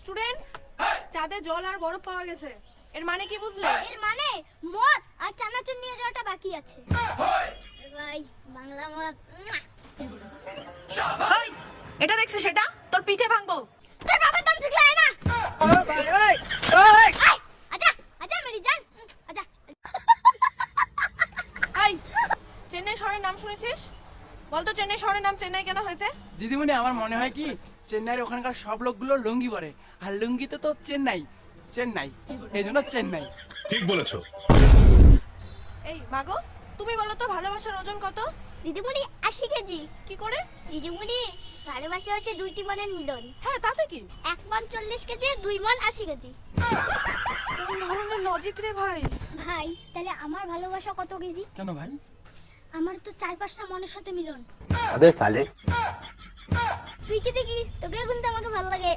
Students, চাঁদে জল আর বরফ পাওয়া গেছে। এর মানে কি বুঝলে? এর মানে মদ আর চানাচুর নিয়ে যাওয়াটা বাকি আছে। ভাই বাংলা মদ। ওই, এটা দেখছিস সেটা? তোর পিঠে ভাঙবো। তোর বাবার দম ঠিক লাগে না। আচ্ছা আচ্ছা মেরি জান আচ্ছা। এই, চেন্নাই শহরের নাম শুনেছিস? বলতো চেন্নাই শহরের নাম চেন্নাই কেন হয়েছে? দিদিমণি, আমার মনে হয় কি চেন্নাইয়ের ওখানকার সব লোকগুলো লুঙ্গি পরে, আর লুঙ্গিতে তো চেন্নাই চেন্নাই, এই জন্য চেন্নাই। ঠিক বলেছো। এই মাগো, তুমি বলো তো ভালোবাসার ওজন কত? দিদিমণি 80 কেজি। কি করে? দিদিমণি ভালোবাসা হচ্ছে দুইটি মনের মিলন। হ্যাঁ, তাতে কি? 1 মন 40 কেজি, 2 মন 80 কেজি। কোন ধরনের লজিক রে ভাই? ভাই তাহলে আমার ভালোবাসা কত কেজি? কেন ভাই? আমার তো 4-5টা মনের সাথে মিলন। अबे साले তুই কি দেখিস? তোকে কিন্তু আমাকে ভালো লাগে।